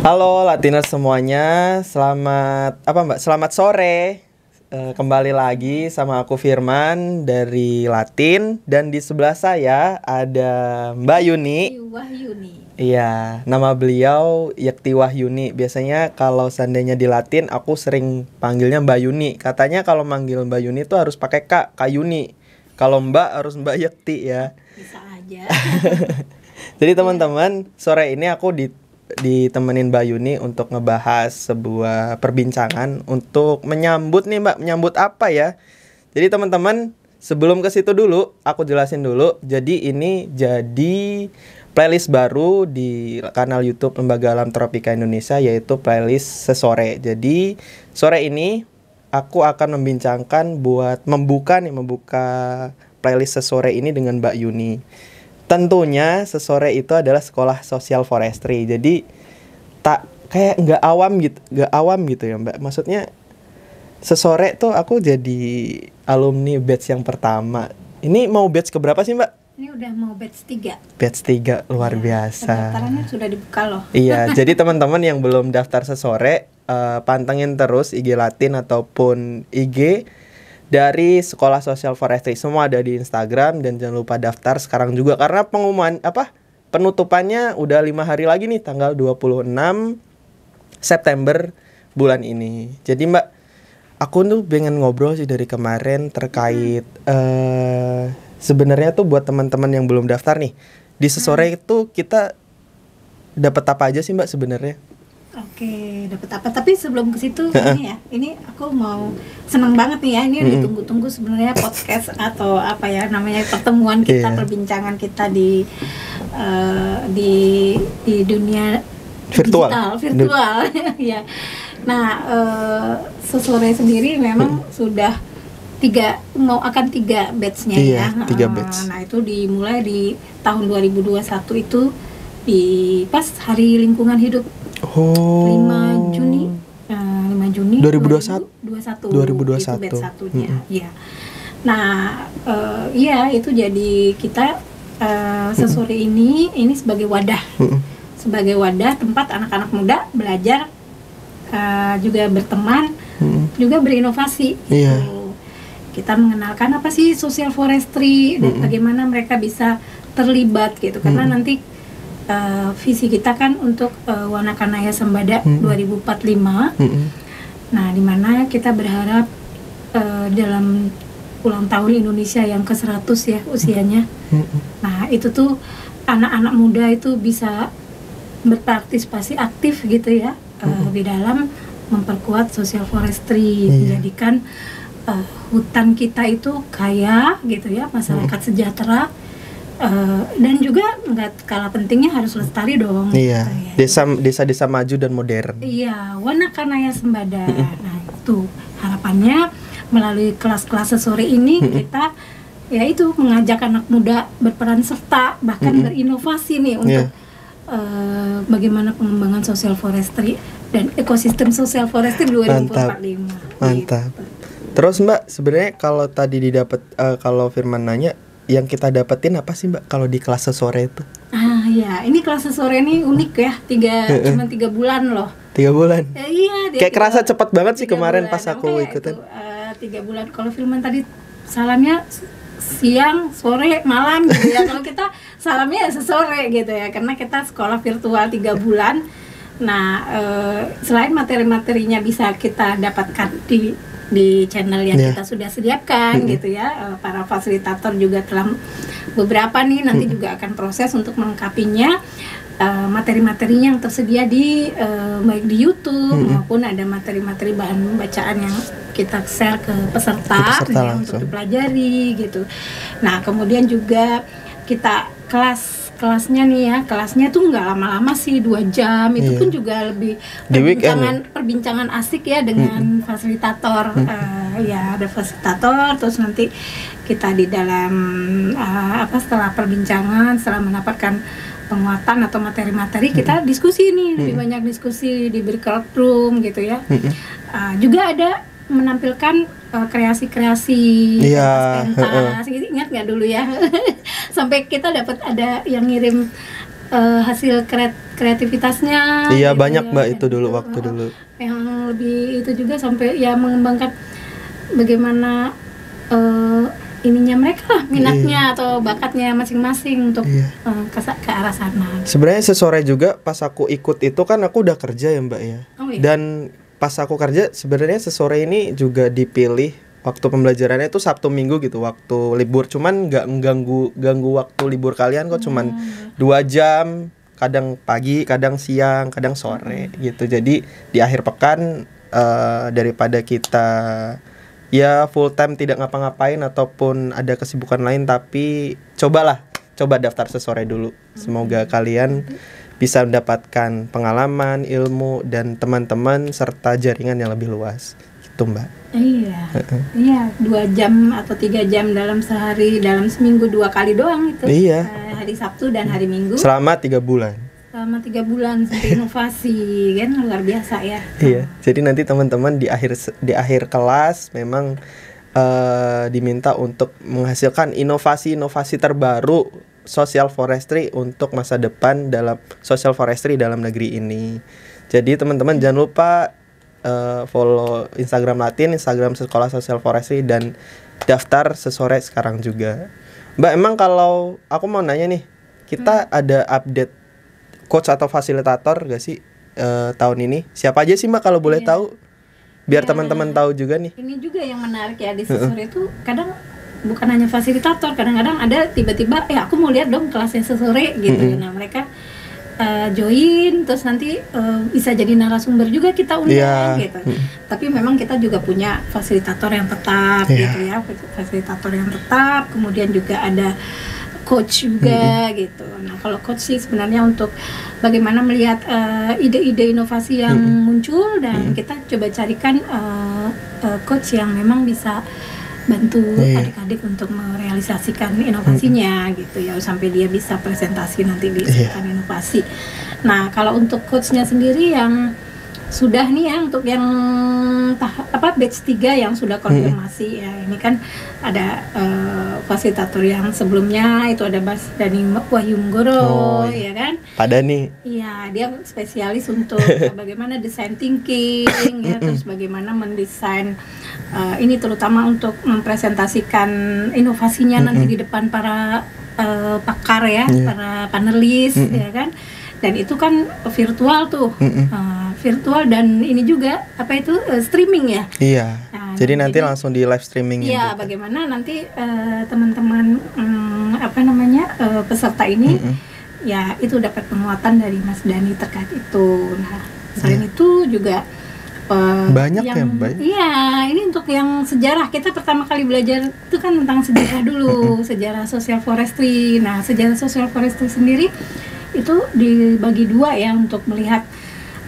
Halo Latiners semuanya, selamat Mbak? Selamat sore. Kembali lagi sama aku Firman dari Latin dan di sebelah saya ada Mbak Yuni. Wahyuni. Iya, nama beliau Yekti Wahyuni. Biasanya kalau seandainya di Latin aku sering panggilnya Mbak Yuni. Katanya kalau manggil Mbak Yuni itu harus pakai Kak Yuni. Kalau Mbak harus Mbak Yekti ya. Bisa aja. Jadi teman-teman, sore ini aku ditemenin Mbak Yuni untuk ngebahas sebuah perbincangan untuk menyambut nih Mbak, menyambut apa ya? Jadi teman-teman, sebelum ke situ dulu, aku jelasin dulu. Jadi ini jadi playlist baru di kanal YouTube Lembaga Alam Tropika Indonesia, yaitu playlist sesore. Jadi sore ini aku akan membincangkan buat membuka playlist sesore ini dengan Mbak Yuni. Tentunya sesore itu adalah sekolah sosial forestry. Jadi kayak nggak awam gitu ya Mbak. Maksudnya sesore tuh aku jadi alumni batch yang pertama. Ini mau batch keberapa sih Mbak? Ini udah mau batch 3. Batch 3, luar biasa. Pendaftarannya sudah dibuka loh. Iya, jadi teman-teman yang belum daftar sesore, pantengin terus IG Latin ataupun IG dari Sekolah Sosial Forestry. Semua ada di Instagram dan jangan lupa daftar sekarang juga karena pengumuman penutupannya udah 5 hari lagi nih, tanggal 26 September bulan ini. Jadi Mbak, aku tuh pengen ngobrol sih dari kemarin terkait sebenarnya tuh buat teman-teman yang belum daftar nih, di sesore itu kita dapat apa aja sih Mbak sebenarnya? Oke, dapat apa? Tapi sebelum ke situ ini aku mau senang banget nih ya. Ini ditunggu-tunggu sebenarnya podcast atau apa ya namanya pertemuan kita, perbincangan kita di dunia virtual ya. Nah, sesore sendiri memang sudah 3 batch-nya ya. 3 batch. Nah, itu dimulai di tahun 2021 itu di pas Hari Lingkungan Hidup. 5 Juni 2021 itu batch satunya. Ya. Nah, itu jadi kita sesore ini sebagai wadah. Sebagai wadah tempat anak-anak muda belajar, juga berteman, juga berinovasi. Gitu. Kita mengenalkan apa sih social forestry dan bagaimana mereka bisa terlibat gitu. Karena nanti visi kita kan untuk Wanakanaya Sembada 2045. Nah, di mana kita berharap dalam ulang tahun Indonesia yang ke-100 ya usianya. Nah, itu tuh anak-anak muda itu bisa berpartisipasi aktif gitu ya di dalam memperkuat social forestry, menjadikan hutan kita itu kaya gitu ya, masyarakat sejahtera. Dan juga nggak kalah pentingnya harus lestari dong. Iya. Desa-desa maju dan modern. Iya, Wanakanaya Sembada. Nah, itu harapannya melalui kelas-kelas sore ini kita yaitu mengajak anak muda berperan serta bahkan berinovasi nih untuk bagaimana pengembangan social forestry dan ekosistem social forestry 2045. Mantap. Gitu. Terus Mbak, sebenarnya kalau tadi kalau Firman nanya, yang kita dapetin apa sih Mbak kalau di kelas sore itu? Ya, ini kelas sore ini unik ya, cuma 3 bulan loh. 3 bulan? Iya. Kayak kerasa cepat banget sih kemarin pas aku ikutin. 3 bulan. Kalau Firman tadi salamnya siang, sore, malam gitu ya. Kalau kita salamnya sesore gitu ya, karena kita sekolah virtual 3 bulan. Nah, selain materi-materinya bisa kita dapatkan di channel yang kita sudah sediakan gitu ya, para fasilitator juga telah beberapa nih nanti juga akan proses untuk melengkapinya, materi-materinya yang tersedia di baik di YouTube maupun ada materi-materi bahan bacaan yang kita share ke peserta ya, untuk dipelajari gitu. Nah, kemudian juga kita kelasnya nih ya, kelasnya tuh nggak lama-lama sih, 2 jam. Itu pun juga lebih perbincangan asik ya dengan fasilitator. Ya ada fasilitator, terus nanti kita di dalam setelah perbincangan, setelah mendapatkan penguatan atau materi-materi, kita diskusi nih, lebih banyak diskusi di breakout room gitu ya. Juga ada menampilkan kreasi-kreasi pentas gitu, ingat nggak dulu ya? Sampai kita dapat ada yang ngirim hasil kreativitasnya. Iya gitu banyak ya, Mbak kayak itu dulu gitu. waktu dulu. Yang lebih itu juga sampai ya mengembangkan bagaimana ininya mereka lah, minatnya atau bakatnya masing-masing untuk Iya. ke arah sana. Sebenarnya sesore juga pas aku ikut itu kan aku udah kerja ya Mbak ya. Oh, iya. Dan pas aku kerja sebenarnya sesore ini juga dipilih waktu pembelajarannya itu Sabtu Minggu gitu, waktu libur, cuman nggak ganggu waktu libur kalian kok, cuman 2 jam, kadang pagi, kadang siang, kadang sore gitu. Jadi di akhir pekan daripada kita ya full time tidak ngapa-ngapain ataupun ada kesibukan lain, tapi coba daftar sesore dulu. Semoga kalian bisa mendapatkan pengalaman, ilmu, dan teman-teman serta jaringan yang lebih luas. Gitu Mbak. Iya, iya 2 jam atau 3 jam dalam sehari, dalam seminggu 2 kali doang itu. Iya. Hari Sabtu dan hari Minggu. Selama 3 bulan. Selama 3 bulan sampai inovasi kan luar biasa ya. Iya. Jadi nanti teman-teman di akhir kelas memang diminta untuk menghasilkan inovasi-inovasi terbaru social forestry untuk masa depan dalam social forestry dalam negeri ini. Jadi teman-teman jangan lupa follow Instagram Latin, Instagram Sekolah Sosial Forestry, dan daftar sesore sekarang juga. Mbak, emang kalau aku mau nanya nih, kita ada update coach atau fasilitator gak sih tahun ini? Siapa aja sih Mbak kalau boleh tahu? Biar teman-teman tahu juga nih. Ini juga yang menarik ya di sesore itu kadang bukan hanya fasilitator, kadang-kadang ada tiba-tiba aku mau lihat dong kelasnya sesore gitu. Nah mereka join terus nanti bisa jadi narasumber juga kita undang gitu. Tapi memang kita juga punya fasilitator yang tetap gitu ya, fasilitator yang tetap. Kemudian juga ada coach juga gitu. Nah kalau coach sih sebenarnya untuk bagaimana melihat ide-ide inovasi yang muncul, dan kita coba carikan coach yang memang bisa bantu adik-adik untuk merealisasikan inovasinya gitu ya, sampai dia bisa presentasi nanti di kesempatan inovasi. Nah kalau untuk coachnya sendiri yang sudah nih ya, untuk yang batch 3 yang sudah konfirmasi ya, ini kan ada fasilitator yang sebelumnya itu ada Mas Dani Wahyunggoro ya kan. Pada nih. Iya, dia spesialis untuk bagaimana design thinking ya, terus bagaimana mendesain ini terutama untuk mempresentasikan inovasinya nanti di depan para pakar ya, para panelis ya kan. Dan itu kan virtual tuh, virtual, dan ini juga streaming ya. Iya. Nah, jadi nanti langsung di live streaming. Iya, gitu. Bagaimana nanti teman-teman peserta ini ya itu dapat penguatan dari Mas Dani terkait itu. Nah, selain itu juga banyak yang, ya Mbak? Iya, ini untuk yang sejarah, kita pertama kali belajar itu kan tentang sejarah dulu, sejarah social forestry. Nah, sejarah social forestry sendiri itu dibagi 2 ya, untuk melihat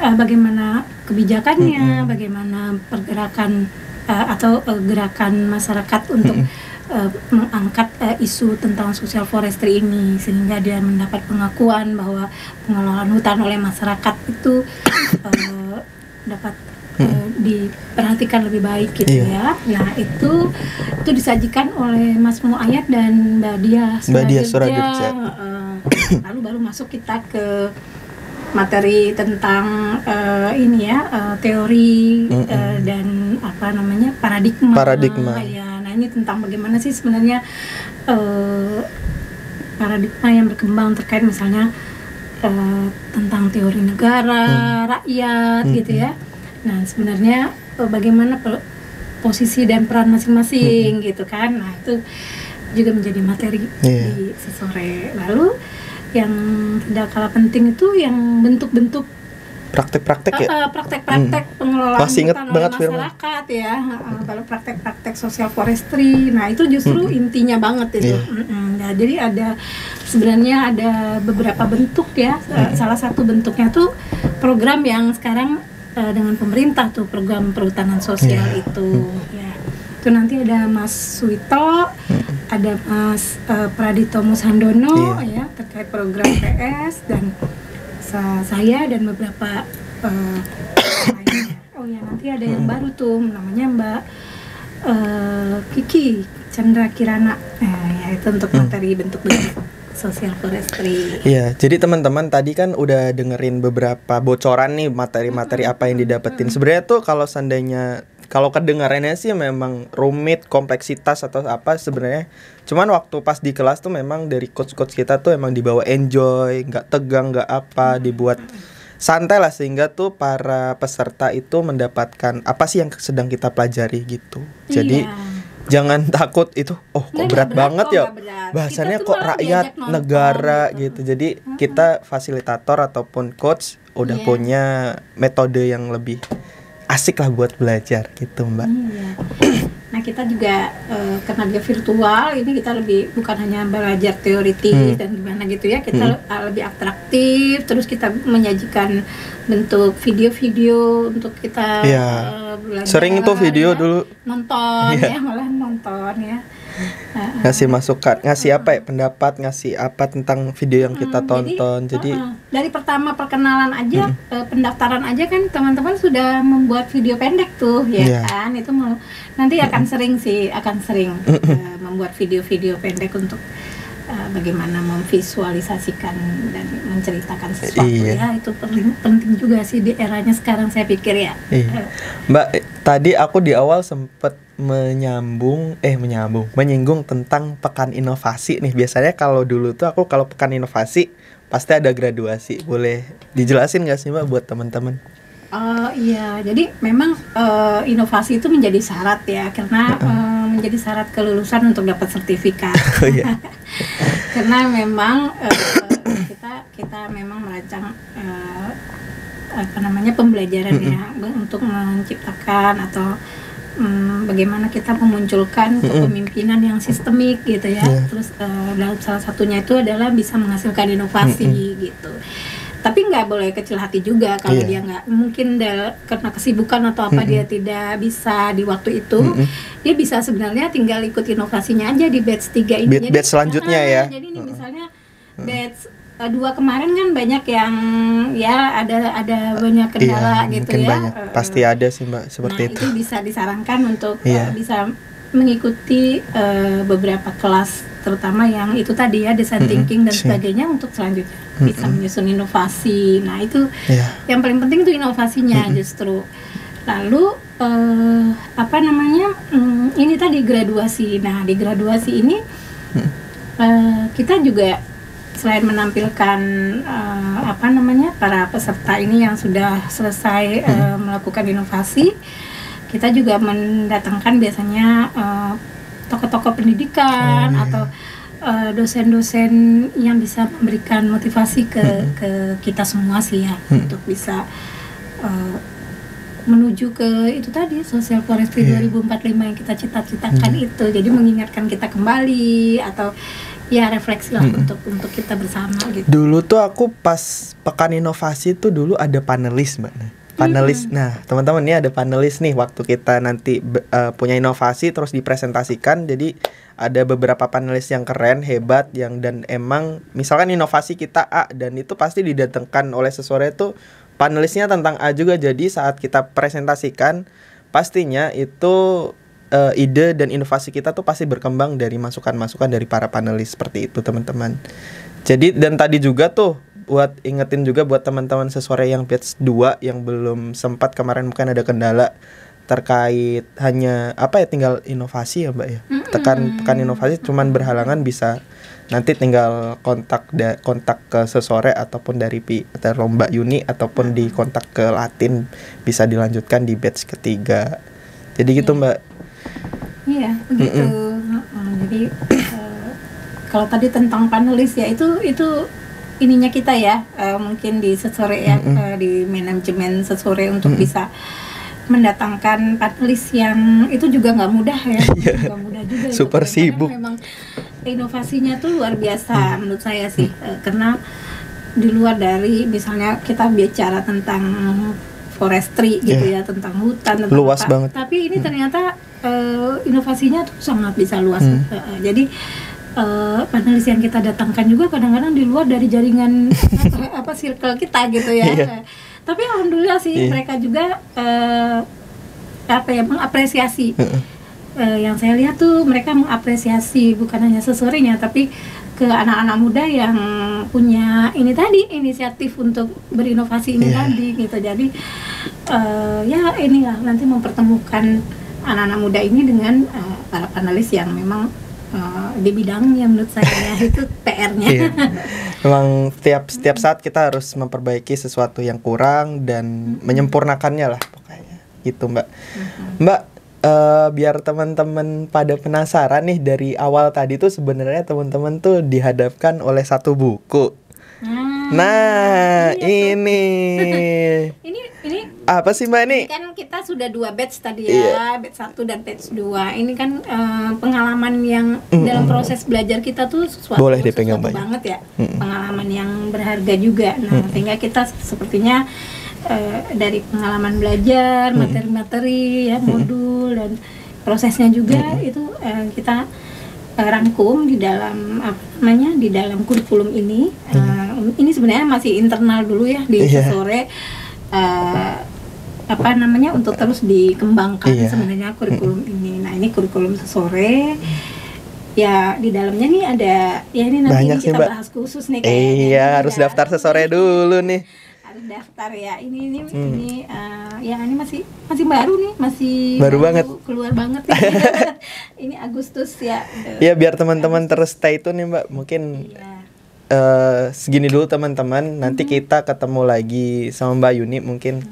bagaimana kebijakannya, bagaimana pergerakan atau gerakan masyarakat untuk mengangkat isu tentang social forestry ini, sehingga dia mendapat pengakuan bahwa pengelolaan hutan oleh masyarakat itu dapat diperhatikan lebih baik gitu ya. Nah itu disajikan oleh Mas Muayat dan Mbak Dia Suradirja. Lalu baru masuk kita ke materi tentang teori dan paradigma. Ya, nah ini tentang bagaimana sih sebenarnya paradigma yang berkembang terkait misalnya tentang teori negara, rakyat gitu ya. Nah sebenarnya bagaimana posisi dan peran masing-masing gitu kan. Nah itu juga menjadi materi di sesore. Lalu yang tidak kalah penting itu yang bentuk-bentuk praktek-praktek ya? Praktek-praktek pengelolaan hutan oleh masyarakat ya, kalau praktek-praktek social forestry. Nah itu justru intinya banget itu. Nah, jadi sebenarnya ada beberapa bentuk ya. Salah satu bentuknya tuh program yang sekarang dengan pemerintah tuh, program perhutanan sosial itu ya. Itu nanti ada Mas Suito, ada Mas Pradito Mushandono ya, terkait program PS, dan saya dan beberapa lainnya. Oh ya, nanti ada yang baru tuh, namanya Mbak Kiki Chandra Kirana. Ya itu untuk materi bentuk-bentuk social forestry. Iya, jadi teman-teman tadi kan udah dengerin beberapa bocoran nih materi-materi apa yang didapetin. Sebenarnya tuh kalau seandainya kalau kedengarannya sih memang rumit, kompleksitas atau apa sebenarnya. Cuman waktu pas di kelas tuh memang dari coach-coach kita tuh emang dibawa enjoy, nggak tegang, nggak apa, dibuat santai lah sehingga tuh para peserta itu mendapatkan apa sih yang sedang kita pelajari gitu. Jadi jangan takut itu, kok berat banget ya, bahasannya kok rakyat, negara gitu. Jadi kita fasilitator ataupun coach udah punya metode yang lebih asik lah buat belajar gitu Mbak. Nah kita juga karena dia virtual ini kita lebih bukan hanya belajar teoritis dan gimana gitu ya, kita lebih atraktif, terus kita menyajikan bentuk video-video untuk kita belajar. Sering itu video dulu nonton ya, malah nonton ya. Ngasih masukan, ngasih apa ya, pendapat, ngasih apa tentang video yang kita tonton. Jadi dari pertama perkenalan aja, pendaftaran aja kan teman-teman sudah membuat video pendek tuh ya kan, itu nanti akan sering membuat video-video pendek untuk bagaimana memvisualisasikan dan menceritakan sesuatu ya, itu penting juga sih di eranya sekarang saya pikir ya. Mbak, tadi aku di awal sempet menyinggung tentang pekan inovasi nih. Biasanya kalau dulu tuh aku kalau pekan inovasi pasti ada graduasi. Boleh dijelasin nggak sih Mbak buat teman-teman? Iya, jadi memang inovasi itu menjadi syarat ya, karena menjadi syarat kelulusan untuk dapat sertifikat. Karena memang kita memang merancang pembelajaran ya untuk menciptakan atau bagaimana kita memunculkan kepemimpinan yang sistemik gitu ya. Terus dalam salah satunya itu adalah bisa menghasilkan inovasi gitu. Tapi nggak boleh kecil hati juga kalau dia nggak mungkin karena kesibukan atau apa dia tidak bisa di waktu itu, dia bisa sebenarnya tinggal ikut inovasinya aja di batch 3 ini. Batch selanjutnya ya. Jadi ini misalnya batch 2 kemarin kan banyak yang ya ada banyak kendala gitu ya. Banyak. Pasti ada sih Mbak seperti itu. Itu bisa disarankan untuk bisa mengikuti beberapa kelas, terutama yang itu tadi ya, design thinking dan sebagainya, untuk selanjutnya bisa menyusun inovasi. Nah itu yang paling penting itu inovasinya justru. Lalu ini tadi graduasi. Nah di graduasi ini kita juga selain menampilkan para peserta ini yang sudah selesai melakukan inovasi, kita juga mendatangkan biasanya tokoh-tokoh pendidikan atau dosen-dosen yang bisa memberikan motivasi ke kita semua sih ya, untuk bisa menuju ke itu tadi social forestry 2045 yang kita cita-citakan itu. Jadi mengingatkan kita kembali atau ya refleksi lah untuk kita bersama gitu. Dulu tuh aku pas pekan inovasi tuh dulu ada panelis Mbak. Panelis. Nah, teman-teman, ini ada panelis nih waktu kita nanti punya inovasi terus dipresentasikan. Jadi ada beberapa panelis yang keren, hebat, dan emang misalkan inovasi kita A dan itu pasti didatangkan oleh seseorang itu panelisnya tentang A juga. Jadi saat kita presentasikan pastinya itu ide dan inovasi kita tuh pasti berkembang dari masukan-masukan dari para panelis seperti itu teman-teman. Jadi dan tadi juga tuh buat ingetin juga buat teman-teman sesore yang batch 2 yang belum sempat, kemarin mungkin ada kendala terkait hanya tinggal inovasi ya Mbak ya. Tekan inovasi cuman berhalangan, bisa nanti tinggal kontak ke sesore ataupun dari Mbak Yuni ataupun di kontak ke Latin, bisa dilanjutkan di batch ketiga. Jadi gitu Mbak. Iya begitu. Jadi kalau tadi tentang panelis ya itu ininya kita ya, mungkin di sesore ya, di manajemen sesore untuk bisa mendatangkan panelis yang itu juga nggak mudah ya, nggak mudah juga. Super sibuk. Memang inovasinya tuh luar biasa menurut saya sih, karena di luar dari misalnya kita bicara tentang forestry gitu ya, tentang hutan, tentang luas banget. Tapi ini ternyata inovasinya tuh sangat bisa luas. Jadi panelis yang kita datangkan juga kadang-kadang di luar dari jaringan circle kita gitu ya. Tapi alhamdulillah sih mereka juga mengapresiasi. Yang saya lihat tuh mereka mengapresiasi bukan hanya sesorenya, tapi ke anak-anak muda yang punya ini tadi inisiatif untuk berinovasi ini tadi gitu. Jadi ya inilah nanti mempertemukan anak-anak muda ini dengan para panelis yang memang di bidangnya menurut saya itu PR-nya. Memang setiap saat kita harus memperbaiki sesuatu yang kurang dan menyempurnakannya lah pokoknya gitu Mbak. Mbak, biar teman-teman pada penasaran nih, dari awal tadi tuh sebenarnya teman-teman tuh dihadapkan oleh satu buku. Nah, iya ini ini apa sih Mbak ini? Kan kita sudah 2 batch tadi ya, batch 1 dan batch 2. Ini kan pengalaman yang dalam proses belajar kita tuh sesuatu banget ya. Pengalaman yang berharga juga. Nah, sehingga kita sepertinya dari pengalaman belajar, materi-materi ya, modul dan prosesnya juga itu kita rangkum di dalam di dalam kurikulum ini. Ini sebenarnya masih internal dulu ya di sore untuk terus dikembangkan sebenarnya kurikulum ini. Nah, ini kurikulum sore. Ya, di dalamnya nih ada ini nanti banyak kita bahas khusus nih kayaknya. Harus daftar sesore dulu nih. Daftar ya ini masih baru nih, masih baru banget, keluar banget ya. Ini Agustus ya. Ya biar teman-teman terus stay tune nih Mbak. Mungkin segini dulu teman-teman. Nanti kita ketemu lagi sama Mbak Yuni mungkin.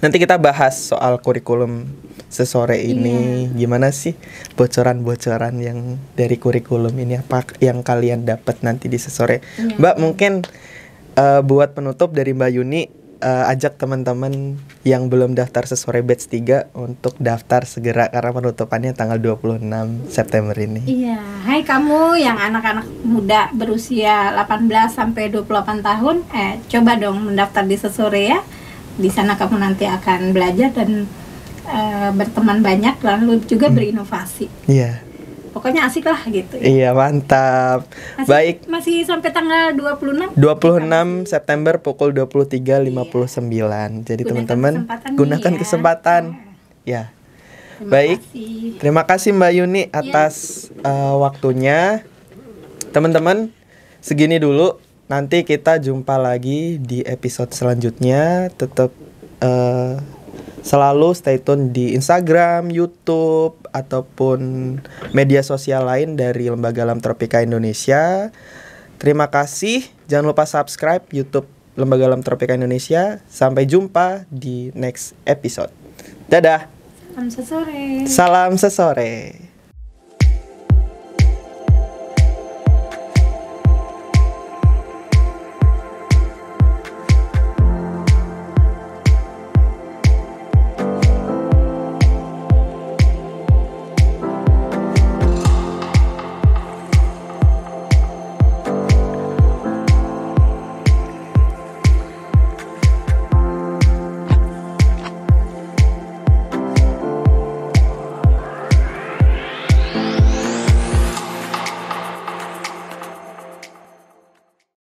Nanti kita bahas soal kurikulum sesore ini. Gimana sih bocoran-bocoran yang dari kurikulum ini, apa yang kalian dapat nanti di sesore. Mbak mungkin buat penutup dari Mbak Yuni, ajak teman-teman yang belum daftar sesore batch 3 untuk daftar segera karena penutupannya tanggal 26 September ini. Iya, hai kamu yang anak-anak muda berusia 18 sampai 28 tahun, coba dong mendaftar di sesore ya. Di sana kamu nanti akan belajar dan berteman banyak, lalu juga berinovasi. Iya. Pokoknya asik lah gitu ya. Iya, mantap. Baik. Masih sampai tanggal 26 September pukul 23.59. Jadi teman-teman gunakan kesempatan. Ya. Baik. Terima kasih Mbak Yuni atas waktunya. Teman-teman, segini dulu. Nanti kita jumpa lagi di episode selanjutnya. Tetap selalu stay tune di Instagram, YouTube, ataupun media sosial lain dari Lembaga Alam Tropika Indonesia. Terima kasih. Jangan lupa subscribe YouTube Lembaga Alam Tropika Indonesia. Sampai jumpa di next episode. Dadah. Salam sesore. Salam sesore.